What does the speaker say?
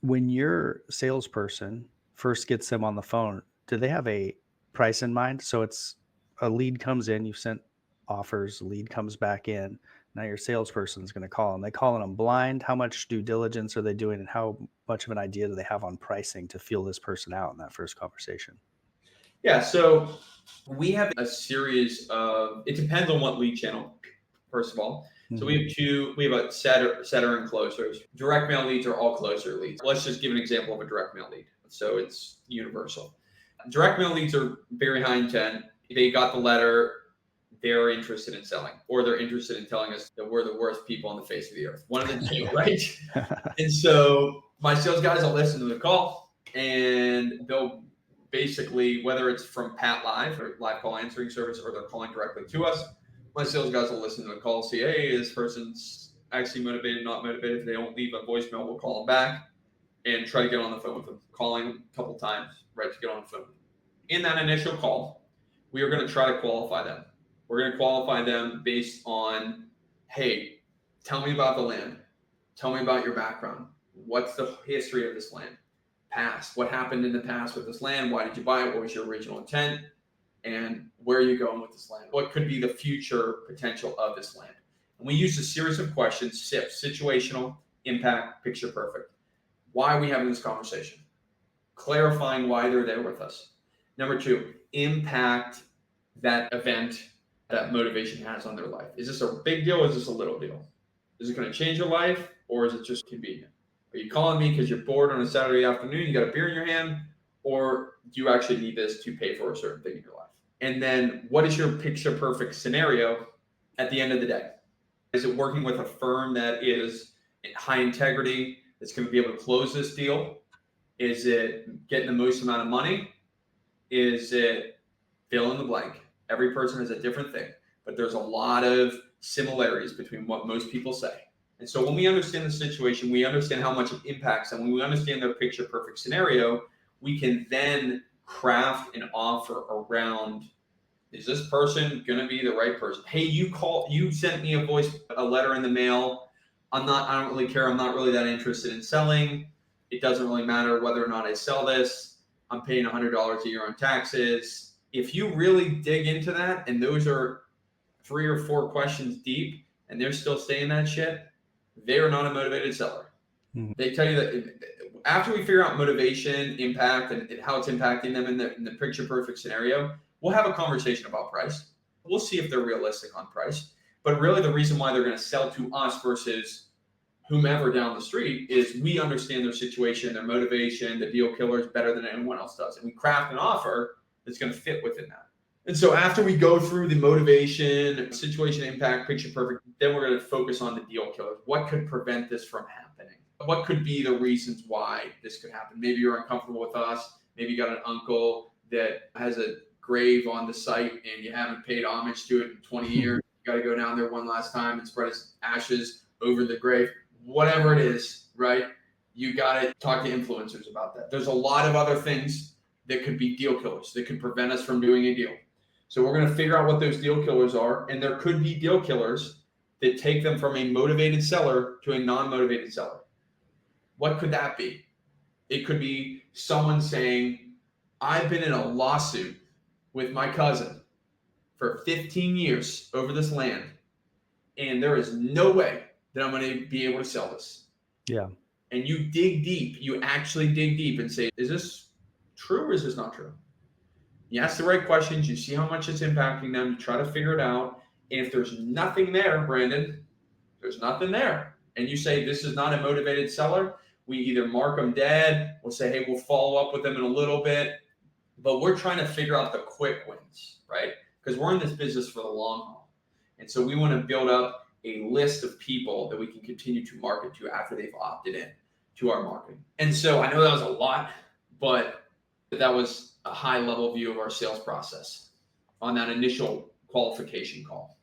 When your salesperson first gets them on the phone, do they have a price in mind? So it's a lead comes in, you've sent offers, lead comes back in. Now your salesperson is going to call them. They calling them blind. How much due diligence are they doing, and how much of an idea do they have on pricing to feel this person out in that first conversation? Yeah, so we have a series of, it depends on what lead channel, first of all. So Hmm. we have a setter and closers. Direct mail leads are all closer leads. Let's just give an example of a direct mail lead. So it's universal. Direct mail leads are very high intent. They got the letter, they're interested in selling, or they're interested in telling us that we're the worst people on the face of the earth. One of the two, right? And so my sales guys will listen to the call and they'll basically, whether it's from Pat Live or live call answering service, or they're calling directly to us, my sales guys will listen to the call, see, hey, this person's actually motivated, not motivated. If they don't leave a voicemail, we'll call them back and try to get on the phone with them, calling a couple times, right, to get on the phone. In that initial call, we are going to try to qualify them. We're going to qualify them based on, hey, tell me about the land. Tell me about your background. What's the history of this land? Past. What happened in the past with this land? Why did you buy it? What was your original intent? And where are you going with this land? What could be the future potential of this land? And we use a series of questions: SIP, situational, impact, picture perfect. Why are we having this conversation? Clarifying why they're there with us. Number two, impact that event, that motivation has on their life. Is this a big deal? Or is this a little deal? Is it going to change your life, or is it just convenient? Are you calling me because you're bored on a Saturday afternoon, you got a beer in your hand, or do you actually need this to pay for a certain thing in your life? And then what is your picture perfect scenario at the end of the day? Is it working with a firm that is high integrity, that's going to be able to close this deal? Is it getting the most amount of money? Is it fill in the blank? Every person has a different thing, but there's a lot of similarities between what most people say. And so when we understand the situation, we understand how much it impacts them. When we understand their picture perfect scenario, we can then craft an offer around, is this person going to be the right person? Hey, you sent me a letter in the mail. I don't really care. I'm not really that interested in selling. It doesn't really matter whether or not I sell this. I'm paying $100 a year on taxes. If you really dig into that, and those are 3 or 4 questions deep, and they're still saying that shit, they are not a motivated seller. Mhm. They tell you that after we figure out motivation, impact, and how it's impacting them in the picture perfect scenario, we'll have a conversation about price. We'll see if they're realistic on price. But really, the reason why they're going to sell to us versus whomever down the street is we understand their situation, their motivation, the deal killers better than anyone else does. And we craft an offer that's going to fit within that. And so after we go through the motivation, situation, impact, picture perfect, then we're going to focus on the deal killers. What could prevent this from happening? What could be the reasons why this could happen? Maybe you're uncomfortable with us. Maybe you got an uncle that has a grave on the site and you haven't paid homage to it in 20 years. You got to go down there one last time and spread his ashes over the grave. Whatever it is, right? You got to talk to influencers about that. There's a lot of other things that could be deal killers that could prevent us from doing a deal. So we're going to figure out what those deal killers are. And there could be deal killers that take them from a motivated seller to a non-motivated seller. What could that be? It could be someone saying, I've been in a lawsuit with my cousin for 15 years over this land, and there is no way that I'm going to be able to sell this. Yeah. And you dig deep, you actually dig deep and say, is this true or is this not true? You ask the right questions, you see how much it's impacting them, you try to figure it out. And if there's nothing there, Brandon, there's nothing there, and you say this is not a motivated seller, we either mark them dead, we'll say, hey, we'll follow up with them in a little bit. But we're trying to figure out the quick wins, right? Because we're in this business for the long haul. And so we want to build up a list of people that we can continue to market to after they've opted in to our marketing. And so I know that was a lot, but that was a high level view of our sales process on that initial qualification call.